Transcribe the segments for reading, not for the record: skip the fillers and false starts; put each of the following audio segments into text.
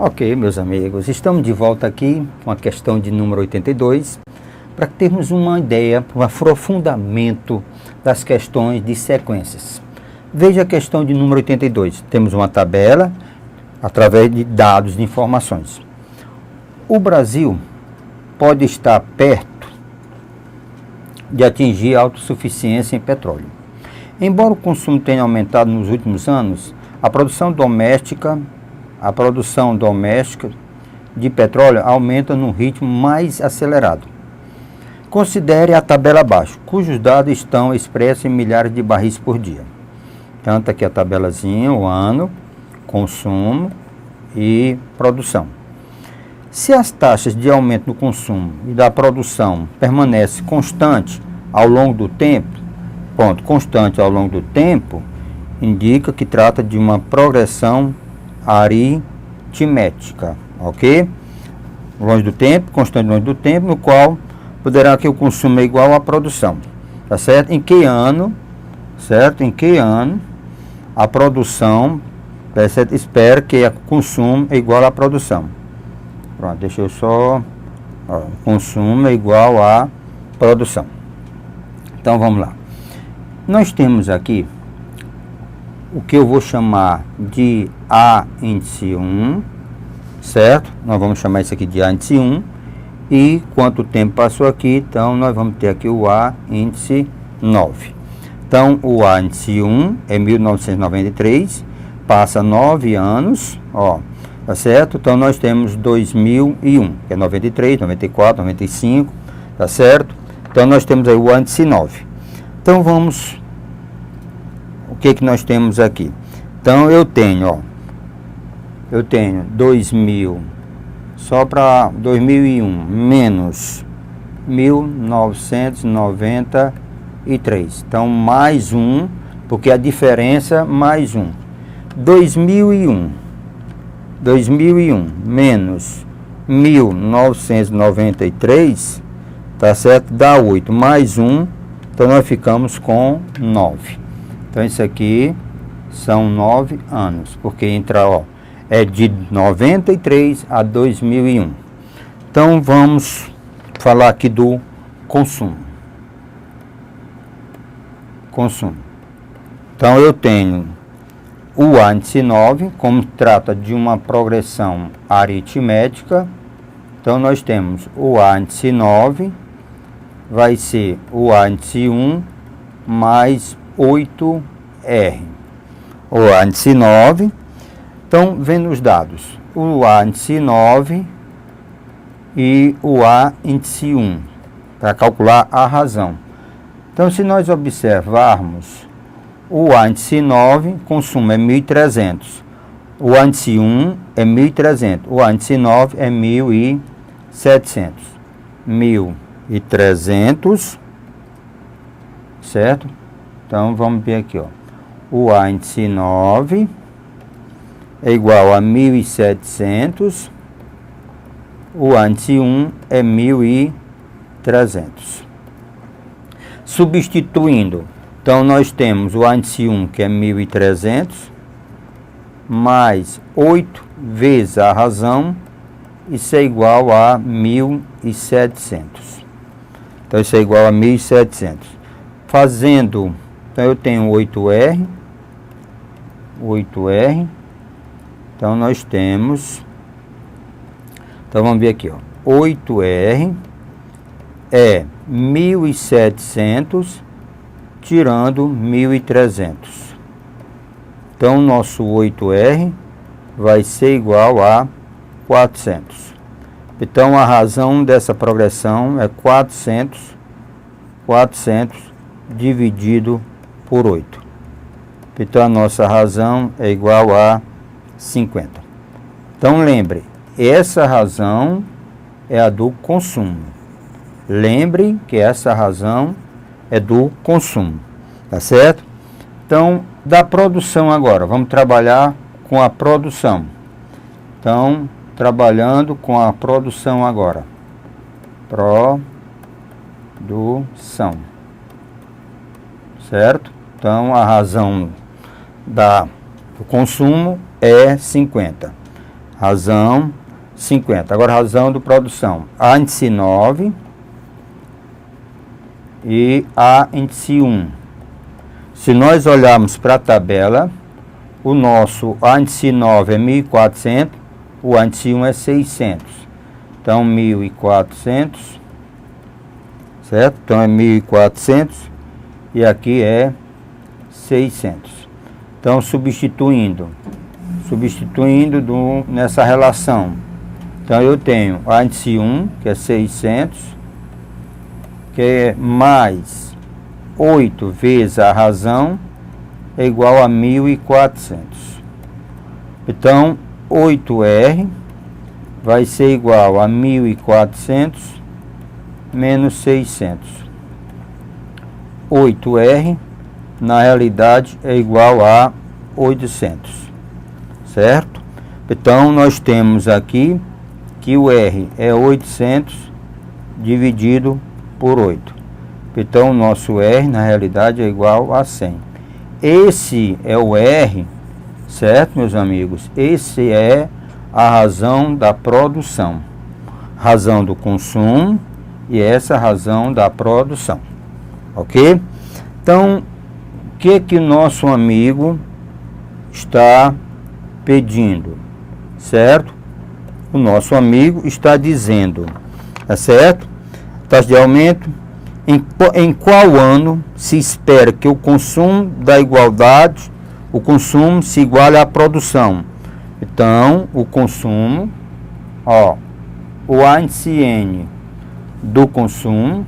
Ok, meus amigos, estamos de volta aqui com a questão de número 82, para termos uma ideia, um aprofundamento das questões de sequências. Veja a questão de número 82, temos uma tabela através de dados de informações. O Brasil pode estar perto de atingir a autossuficiência em petróleo. Embora o consumo tenha aumentado nos últimos anos, a produção doméstica de petróleo aumenta num ritmo mais acelerado. Considere a tabela abaixo, cujos dados estão expressos em milhares de barris por dia. Tanto aqui a tabelazinha, o ano, consumo e produção. Se as taxas de aumento do consumo e da produção permanecem constantes ao longo do tempo, constante ao longo do tempo, indica que trata de uma progressão aritmética, ok? Longe do tempo, constante longe do tempo, no qual poderá que o consumo é igual à produção, tá certo? Em que ano, certo? Em que ano a produção, tá certo? Espera que o consumo é igual à produção. Pronto, deixa eu só, o consumo é igual à produção. Então vamos lá. Nós temos aqui o que eu vou chamar de A índice 1, certo? Nós vamos chamar isso aqui de A índice 1. E quanto tempo passou aqui, então nós vamos ter aqui o A índice 9. Então o A índice 1 é 1993, passa 9 anos, ó, tá certo? Então nós temos 2001, que é 93, 94, 95, tá certo? Então nós temos aí o A índice 9. Então vamos... O que nós temos aqui? Então eu tenho 2000, só para 2001, menos 1993. Então mais um, porque a diferença mais um. 2001 menos 1993, tá certo? Dá 8, mais um, então nós ficamos com 9. Então isso aqui são 9 anos, porque entra, ó, é de 93 a 2001. Então vamos falar aqui do consumo. Então eu tenho o índice 9, como trata de uma progressão aritmética. Então nós temos o índice 9, vai ser o índice 1 mais 8R. O índice 9. Então, vendo os dados, o índice 9 e o índice 1, para calcular a razão. Então, se nós observarmos, o índice 9, consumo é 1.300. O índice 1 é 1.300. O índice 9 é 1.700. 1.300, certo? Então, vamos ver aqui, ó. O índice 9 é igual a 1.700. O índice 1 é 1.300. Substituindo, então, nós temos o índice 1, que é 1.300, mais 8 vezes a razão, isso é igual a 1.700. Então, isso é igual a 1.700. Fazendo... Então, eu tenho 8R. Então, nós temos... Então, vamos ver aqui, ó. 8R é 1.700 tirando 1.300. Então, nosso 8R vai ser igual a 400. Então, a razão dessa progressão é 400 dividido por 8. Então, a nossa razão é igual a 50. Então, lembre, essa razão é a do consumo. Lembre que essa razão é do consumo, tá certo? Então, da produção agora, vamos trabalhar com a produção. Então, trabalhando com a produção agora. Produção. Certo? Então, a razão do consumo é 50. razão 50. Agora, razão de produção. A índice 9 e A índice 1. Se nós olharmos para a tabela, o nosso A índice 9 é 1.400, o A índice 1 é 600. Então, 1.400, certo? Então, é 1.400 e aqui é 600. Então, substituindo nessa relação. Então, eu tenho A índice 1, que é 600, que é mais 8 vezes a razão, é igual a 1.400. Então, 8R vai ser igual a 1.400 menos 600. 8R, na realidade, é igual a 800. Certo? Então, nós temos aqui que o R é 800 dividido por 8. Então, o nosso R, na realidade, é igual a 100. Esse é o R, certo, meus amigos? Esse é a razão da produção. Razão do consumo e essa razão da produção. Ok? Então, o que nosso amigo está pedindo? Certo? O nosso amigo está dizendo, tá certo? Taxa de aumento. Em qual ano se espera que o consumo da igualdade, o consumo se iguale à produção? Então, o consumo, o índice N do consumo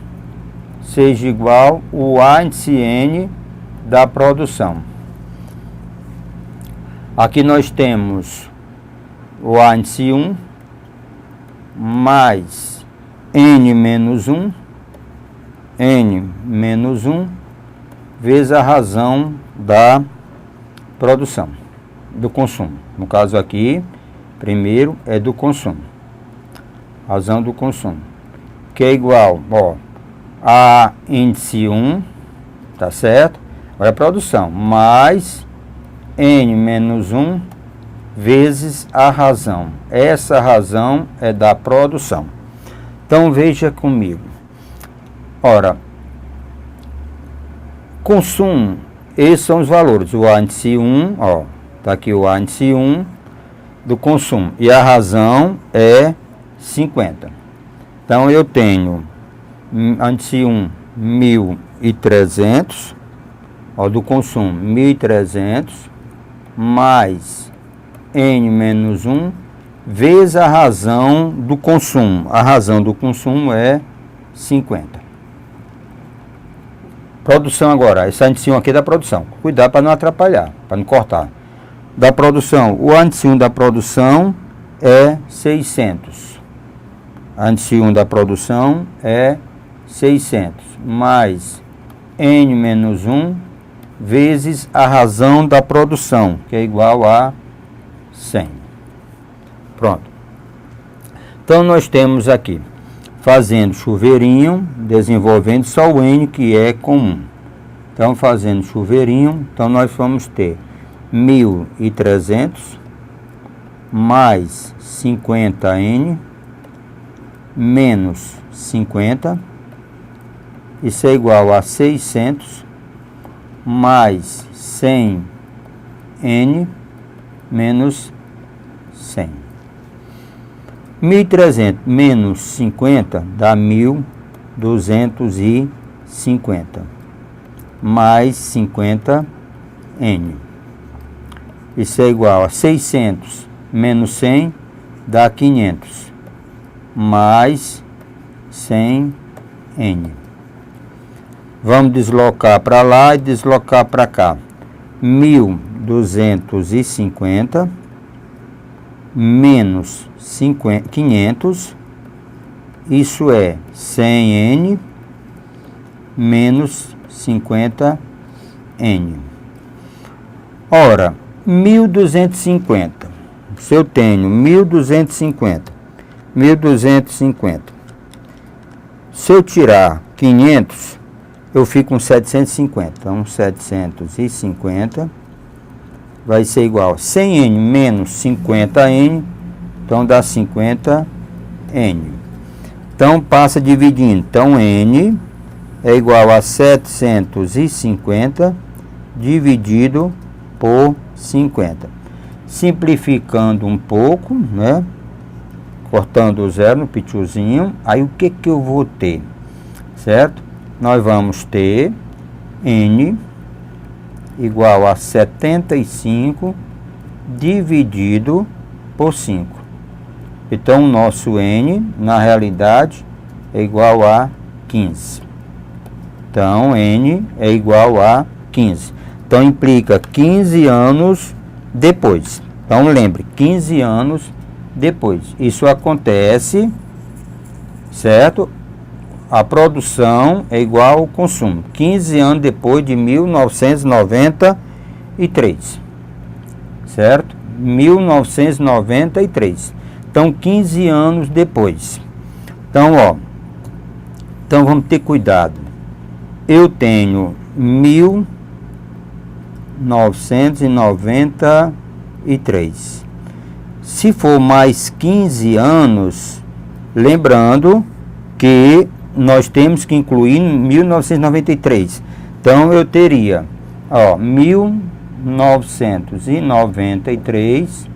seja igual ao índice N da produção. Aqui nós temos o índice 1 mais N menos 1, N menos 1, vezes a razão da produção, do consumo. No caso aqui, primeiro é do consumo. Razão do consumo. Que é igual, a índice 1, tá certo? Agora a produção, mais N menos 1, vezes a razão. Essa razão é da produção. Então, veja comigo. Ora, consumo, esses são os valores. O índice 1, tá aqui o índice 1 do consumo. E a razão é 50. Então, eu tenho índice 1, 1.300, do consumo, 1.300, mais N menos 1, vezes a razão do consumo. A razão do consumo é 50. Produção agora, esse índice 1 aqui é da produção. Cuidado para não atrapalhar, para não cortar. Da produção, o índice 1 da produção é 600. Índice 1 da produção é 600, mais N menos 1, vezes a razão da produção, que é igual a 100. Pronto. Então, nós temos aqui, fazendo chuveirinho, desenvolvendo só o N, que é comum. Então, fazendo chuveirinho, então nós vamos ter 1.300 mais 50N menos 50, isso é igual a 600 mais 100N menos 100. 1.300 menos 50 dá 1.250 mais 50N. Isso é igual a 600 menos 100 dá 500 mais 100N. Vamos deslocar para lá e deslocar para cá. 1.250 menos 500, isso é 100N menos 50N. Ora, 1.250. Se eu tenho 1.250, se eu tirar 500, eu fico com 750. Então, 750 vai ser igual a 100N menos 50N, Então dá 50N. Então passa dividindo. Então N é igual a 750 dividido por 50. Simplificando um pouco, né? Cortando o zero no pituzinho. Aí o que que eu vou ter? Certo? Nós vamos ter N igual a 75 dividido por 5. Então, o nosso N, na realidade, é igual a 15. Então, N é igual a 15. Então, implica 15 anos depois. Então, lembre, 15 anos depois. Isso acontece, certo? A produção é igual ao consumo. 15 anos depois de 1993. Certo? 1993. Então, 15 anos depois. Então, ó. Então, vamos ter cuidado. Eu tenho 1993. Se for mais 15 anos, lembrando que nós temos que incluir 1993. Então, eu teria, ó, 1993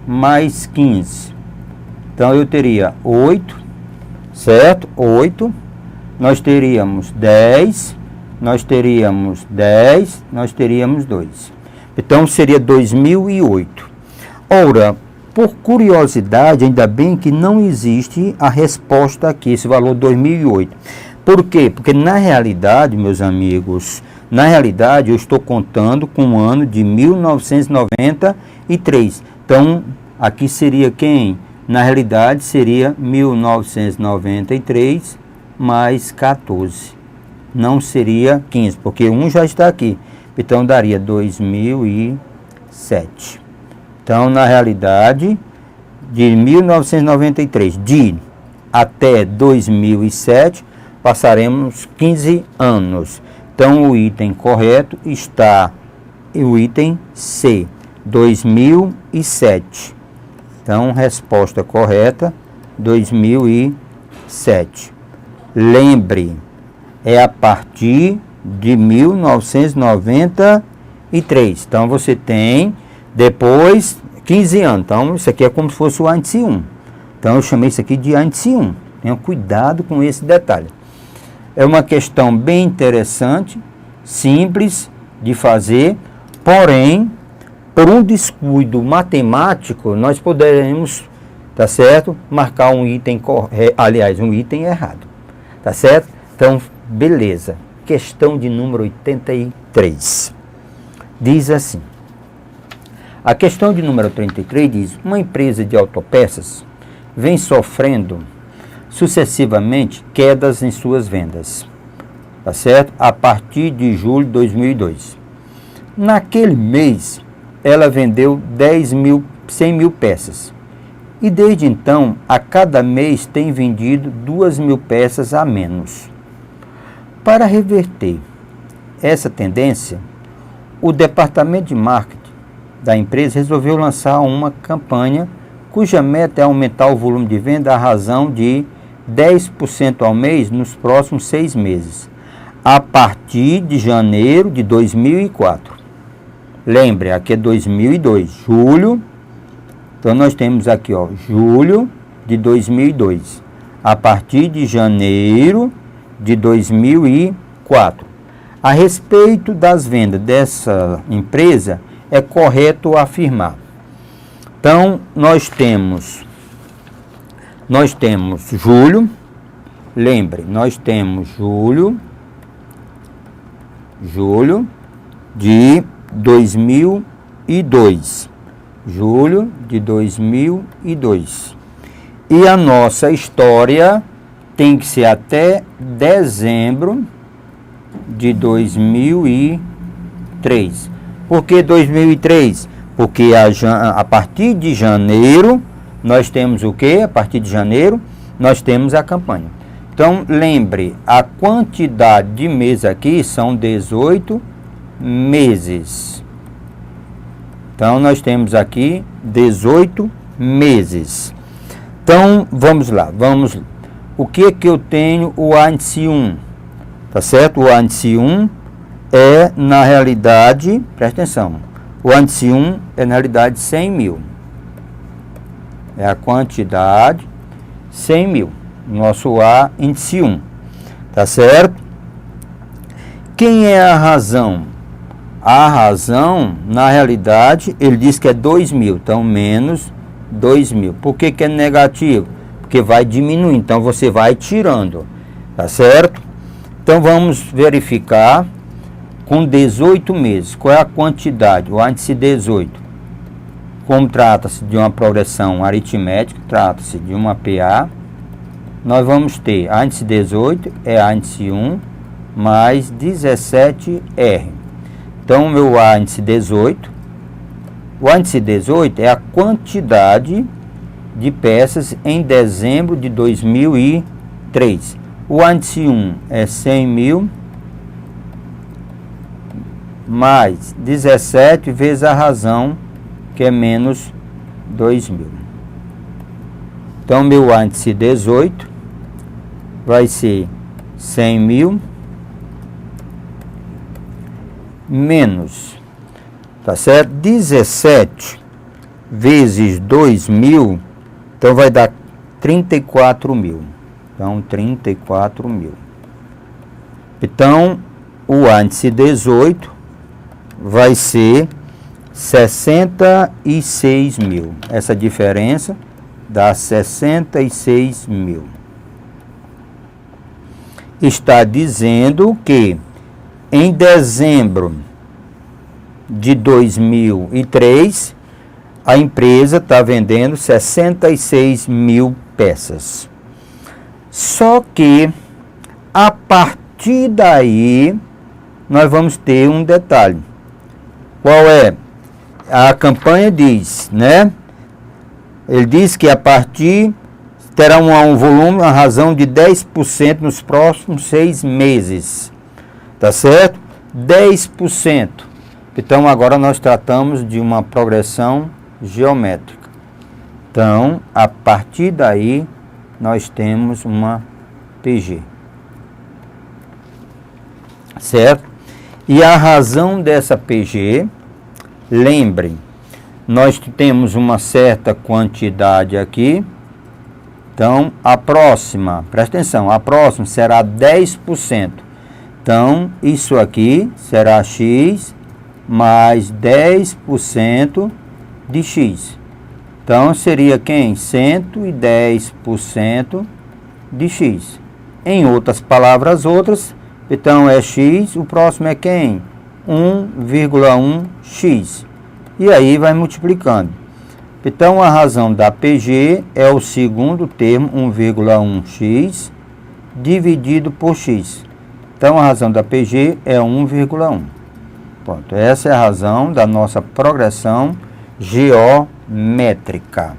mais 15. Então, eu teria 8, certo? 8. Nós teríamos 10. Nós teríamos 10. Nós teríamos 2. Então, seria 2008. Ora, por curiosidade, ainda bem que não existe a resposta aqui, esse valor 2008. Por quê? Porque, na realidade, meus amigos, na realidade, eu estou contando com o ano de 1993. Então, aqui seria quem? Na realidade, seria 1993 mais 14. Não seria 15, porque 1 já está aqui. Então, daria 2007. Então, na realidade, de 1993 até 2007, passaremos 15 anos. Então, o item correto está o item C, 2007. Então, resposta correta, 2007. Lembre, é a partir de 1993. Então, você tem depois 15 anos. Então, isso aqui é como se fosse o índice 1. Então, eu chamei isso aqui de índice 1. Tenha cuidado com esse detalhe. É uma questão bem interessante, simples de fazer, porém, por um descuido matemático, nós poderemos, tá certo, marcar um item, aliás, um item errado, tá certo? Então, beleza. Questão de número 83. Diz assim. A questão de número 33 diz: uma empresa de autopeças vem sofrendo sucessivamente quedas em suas vendas, tá certo? A partir de julho de 2002. Naquele mês, ela vendeu 100 mil peças. E desde então, a cada mês tem vendido 2.000 peças a menos. Para reverter essa tendência, o departamento de marketing da empresa resolveu lançar uma campanha cuja meta é aumentar o volume de venda à razão de 10% ao mês nos próximos 6 meses, a partir de janeiro de 2004. Lembre, aqui é 2002, julho. Então, nós temos aqui, ó, julho de 2002, a partir de janeiro de 2004. A respeito das vendas dessa empresa, é correto afirmar. Então, nós temos julho, lembre, nós temos julho de 2002. Julho de 2002. E a nossa história tem que ser até dezembro de 2003. Por que 2003? Porque a partir de janeiro, nós temos o quê? A partir de janeiro, nós temos a campanha. Então, lembre, a quantidade de meses aqui são 18 meses. Então, nós temos aqui 18 meses. Então, vamos lá. O que que eu tenho o índice 1? Tá certo? O índice 1 é, na realidade, presta atenção, o índice 1 é, na realidade, 100 mil. É a quantidade 100 mil. Nosso A, índice 1. Tá certo? Quem é a razão? A razão, na realidade, ele diz que é 2.000. Então, menos 2.000. Por que que é negativo? Porque vai diminuir. Então, você vai tirando. Tá certo? Então, vamos verificar com 18 meses. Qual é a quantidade? O índice 18. Como trata-se de uma progressão aritmética, trata-se de uma PA, nós vamos ter índice 18 é índice 1 mais 17R. Então, o meu índice 18, o índice 18 é a quantidade de peças em dezembro de 2003. O índice 1 é 100 mil mais 17 vezes a razão, que é menos 2.000. Então, meu índice 18 vai ser 100 mil menos, tá certo? 17 vezes 2.000, então vai dar 34 mil. Então, 34 mil. Então, o índice 18 vai ser 66 mil. Essa diferença dá 66 mil. Está dizendo que em dezembro de 2003, a empresa está vendendo 66 mil peças. Só que, a partir daí, nós vamos ter um detalhe. Qual é? A campanha diz, né? Ele diz que a partir terá um volume, uma razão de 10% nos próximos 6 meses. Tá certo? 10%. Então, agora nós tratamos de uma progressão geométrica. Então, a partir daí, nós temos uma PG. Certo? E a razão dessa PG, lembrem, nós temos uma certa quantidade aqui. Então, a próxima, presta atenção, a próxima será 10%. Então, isso aqui será X mais 10% de X. Então, seria quem? 110% de X. Em outras palavras, então é X, o próximo é quem? 1,1X. E aí vai multiplicando. Então, a razão da PG é o segundo termo, 1,1X, dividido por X. Então, a razão da PG é 1,1. Pronto, essa é a razão da nossa progressão geométrica.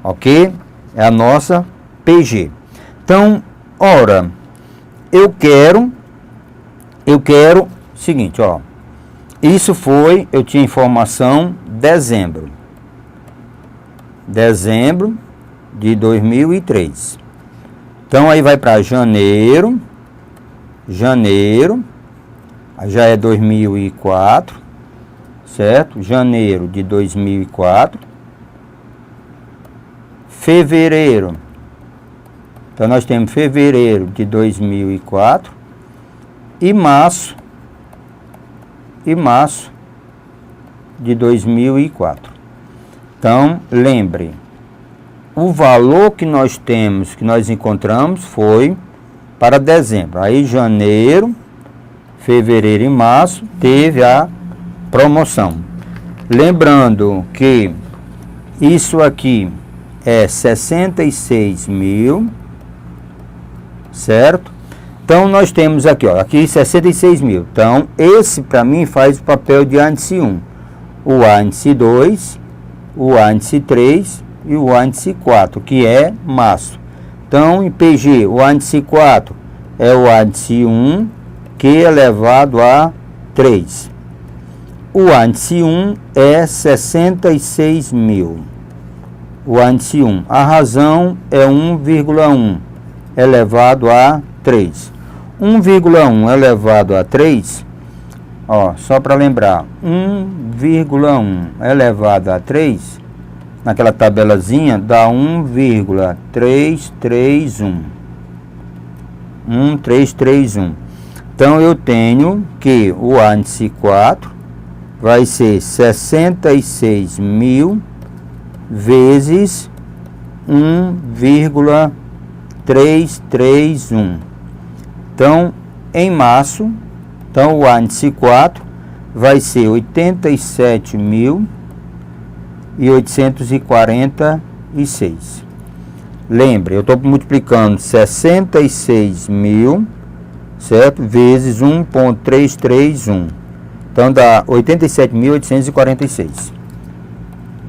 Ok? É a nossa PG. Então, ora, eu quero seguinte, ó. Isso foi, eu tinha informação dezembro de 2003. Então, aí vai para janeiro, aí já é 2004, certo? Janeiro de 2004. Fevereiro. Então, nós temos fevereiro de 2004 e março de 2004. Então, lembre, o valor que nós temos, que nós encontramos, foi para dezembro. Aí, janeiro, fevereiro e março, teve a promoção. Lembrando que isso aqui é 66 mil, certo? Então, nós temos aqui, ó, aqui 66 mil. Então, esse para mim faz o papel de índice 1. O índice 2, o índice 3 e o índice 4, que é março. Então, em PG, o índice 4 é o índice 1, que é elevado a 3. O índice 1 é 66 mil. o índice 1. A razão é 1,1 elevado a 3. 1,1 elevado a 3, ó, só para lembrar, 1,1 elevado a 3, naquela tabelazinha, dá 1,331. 1,331. Então, eu tenho que o índice 4 vai ser 66.000 vezes 1,331. Então, em março, então o índice 4 vai ser 87.846. Lembre, eu estou multiplicando 66.000, certo? Vezes 1,331. Então, dá 87.846.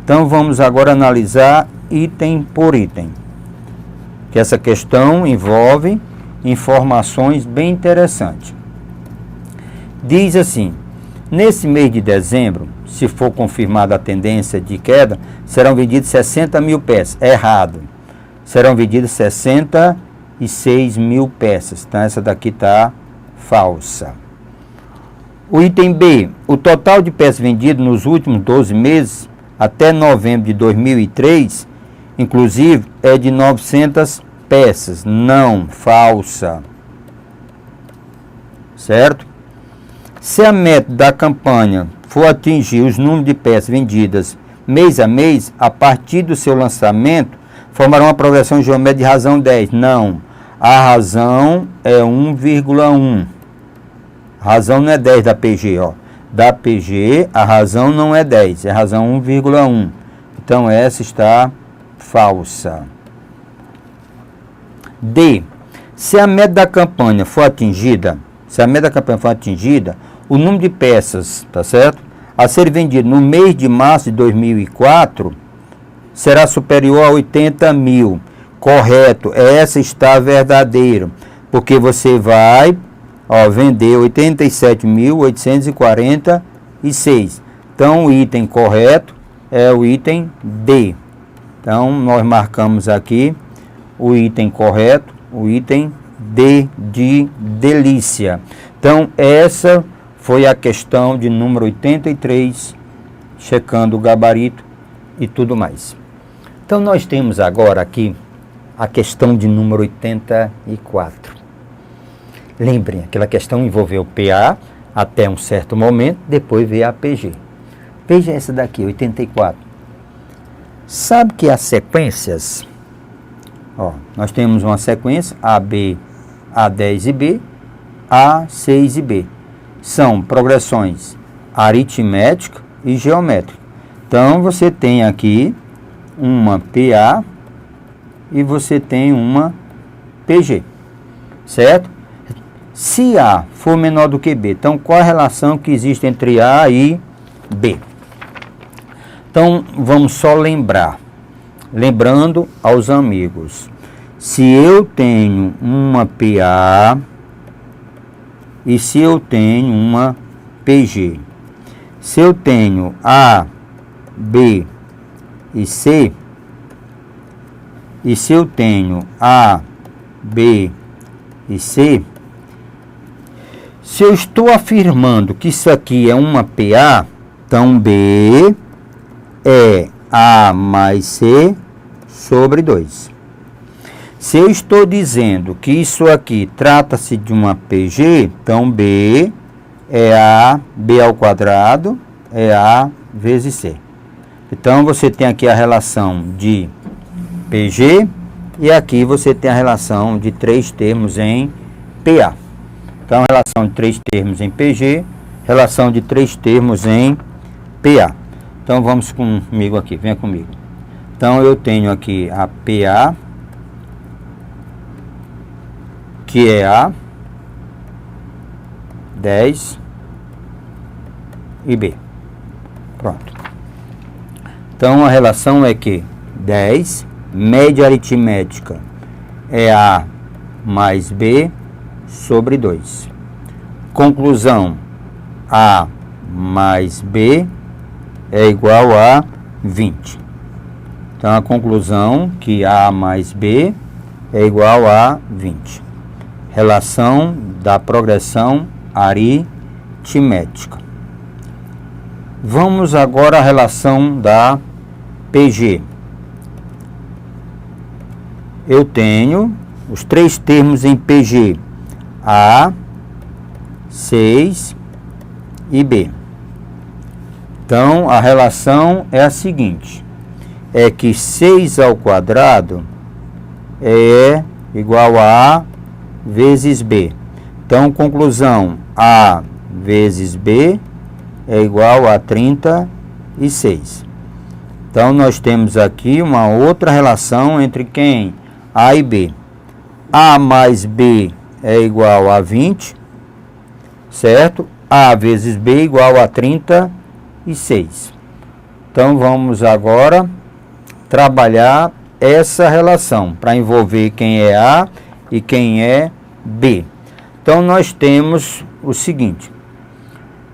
Então, vamos agora analisar item por item. Que essa questão envolve informações bem interessantes. Diz assim: nesse mês de dezembro, se for confirmada a tendência de queda, serão vendidas 60.000 peças. Errado. Serão vendidas 66.000 peças. Então, essa daqui está falsa. O item B: o total de peças vendidas nos últimos 12 meses, até novembro de 2003, inclusive, é de 900 peças. Não, falsa. Certo? Se a meta da campanha for atingir os números de peças vendidas mês a mês, a partir do seu lançamento, formará uma progressão geométrica de razão 10. Não, a razão é 1,1. Razão não é 10 da PG, ó. Da PG, a razão não é 10, é razão 1,1. Então, essa está falsa. D. Se a meta da campanha for atingida, o número de peças, tá certo? A ser vendido no mês de março de 2004 será superior a 80.000. Correto, essa está verdadeira, porque você vai, ó, vender 87.846. Então, o item correto é o item D. Então, nós marcamos aqui o item correto, o item D de delícia. Então, essa foi a questão de número 83, checando o gabarito e tudo mais. Então, nós temos agora aqui a questão de número 84. Lembrem, aquela questão envolveu PA até um certo momento, depois veio a PG. Veja essa daqui, 84. Sabe que as sequências, ó, nós temos uma sequência AB, A10 e B, A6 e B. São progressões aritmética e geométrica. Então, você tem aqui uma PA e você tem uma PG, certo? Se A for menor do que B, então qual a relação que existe entre A e B? Então, vamos só lembrando aos amigos, se eu tenho uma PA e se eu tenho uma PG, se eu tenho A, B e C, e se eu tenho A, B e C, se eu estou afirmando que isso aqui é uma PA, então B é A mais C sobre 2. Se eu estou dizendo que isso aqui trata-se de uma PG, então B é A, B ao quadrado, é A vezes C. Então, você tem aqui a relação de PG e aqui você tem a relação de 3 termos em PA. Então, relação de 3 termos em PG, relação de 3 termos em PA. Então, vamos comigo aqui, venha comigo. Então, eu tenho aqui a PA, que é A, 10 e B. Pronto. Então, a relação é que 10, média aritmética, é A mais B sobre 2. Conclusão, A mais B é igual a 20. Então, a conclusão que A mais B é igual a 20. Relação da progressão aritmética. Vamos agora à relação da PG. Eu tenho os três termos em PG: A, 6 e B. Então, a relação é a seguinte: é que 6 ao quadrado é igual a A vezes B. Então, conclusão: A vezes B é igual a 36. Então, nós temos aqui uma outra relação entre quem? A e B. A mais B é igual a 20, certo? A vezes B é igual a 36. Então, vamos agora trabalhar essa relação para envolver quem é A e quem é B. Então, nós temos o seguinte: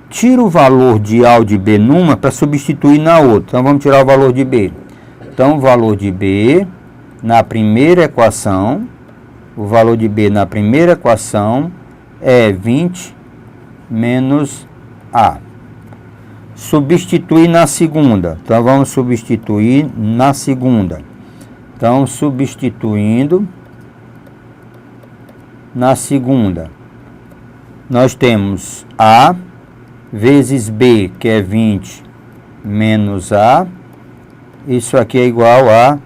tira o valor de A ou de B numa para substituir na outra. Então, vamos tirar o valor de B. Então, o valor de B na primeira equação, o valor de B na primeira equação é 20 menos A. Substituir na segunda. Então, vamos substituir na segunda. Então, substituindo na segunda, nós temos A vezes B, que é 20 menos A. Isso aqui é igual a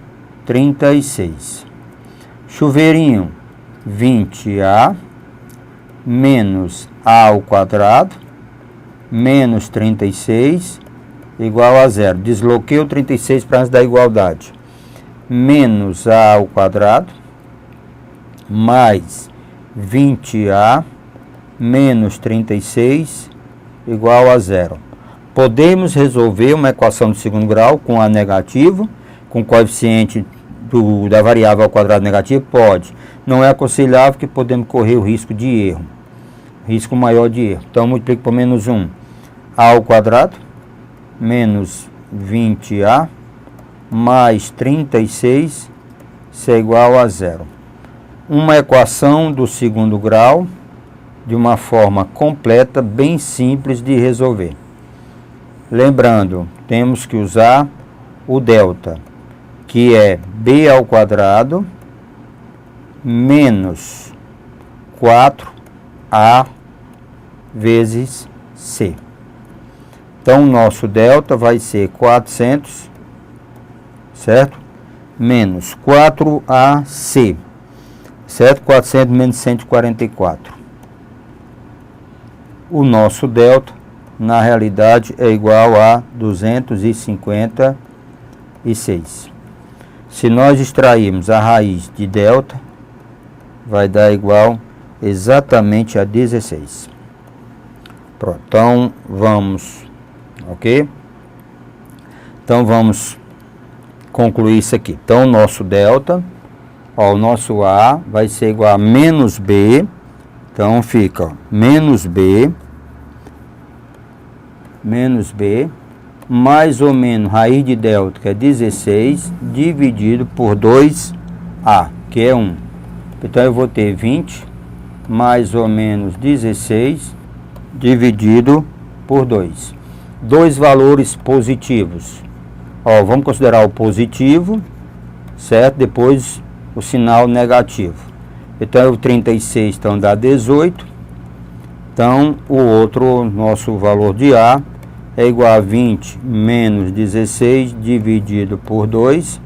36. Chuveirinho, 20A menos A ao quadrado menos 36 igual a 0. Desloquei o 36 para antes da igualdade. Menos A ao quadrado mais 20A menos 36 igual a 0. Podemos resolver uma equação do segundo grau com A negativo, com coeficiente da variável ao quadrado negativo? Pode. Não é aconselhável, que podemos correr o risco de erro. Risco maior de erro. Então, multiplico por menos 1. A ao quadrado menos 20A mais 36, isso é igual a 0. Uma equação do segundo grau de uma forma completa, bem simples de resolver. Lembrando, temos que usar o delta, que é B ao quadrado menos 4A vezes C. Então, o nosso delta vai ser 400, certo? Menos 4AC, certo? 400 menos 144. O nosso delta, na realidade, é igual a 256. Se nós extrairmos a raiz de delta, vai dar igual exatamente a 16. Pronto, então vamos, ok? Então vamos concluir isso aqui. Então, o nosso delta, ó, o nosso A vai ser igual a menos B. Então, fica ó, menos B, mais ou menos raiz de delta, que é 16, dividido por 2A, que é 1. Então, eu vou ter 20 mais ou menos 16 dividido por 2. Dois valores positivos. Ó, vamos considerar o positivo, certo? Depois o sinal negativo. Então, o 36 então, dá 18. Então, o outro, nosso valor de A, é igual a 20 menos 16 dividido por 2.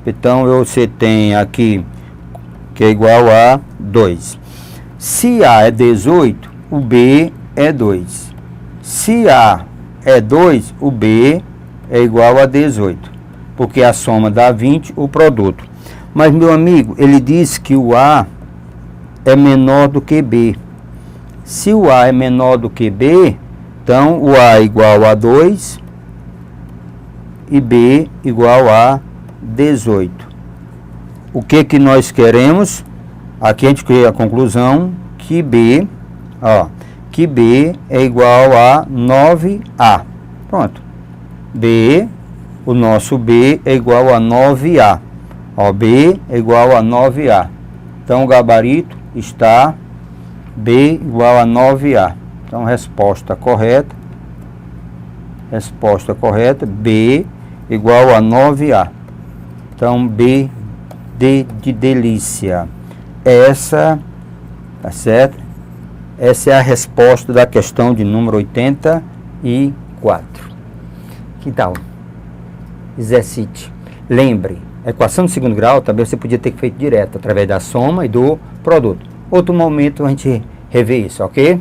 Então, você tem aqui que é igual a 2. Se A é 18, o B é 2. Se A é 2, o B é igual a 18. Porque a soma dá 20, o produto. Mas, meu amigo, ele diz que o A é menor do que B. Se o A é menor do que B, então o A é igual a 2 e B igual a 18. O que nós queremos? Aqui a gente cria a conclusão que B, ó, que B é igual a 9A. Pronto. B o nosso B é igual a 9A. Ó, B é igual a 9A. Então, o gabarito está B igual a 9A. Então, resposta correta, B igual a 9A. Então, B de delícia. Essa, tá certo? Essa é a resposta da questão de número 84. Que tal? Exercite. Lembre, a equação do segundo grau também você podia ter feito direto, através da soma e do produto. Outro momento a gente revê isso, ok?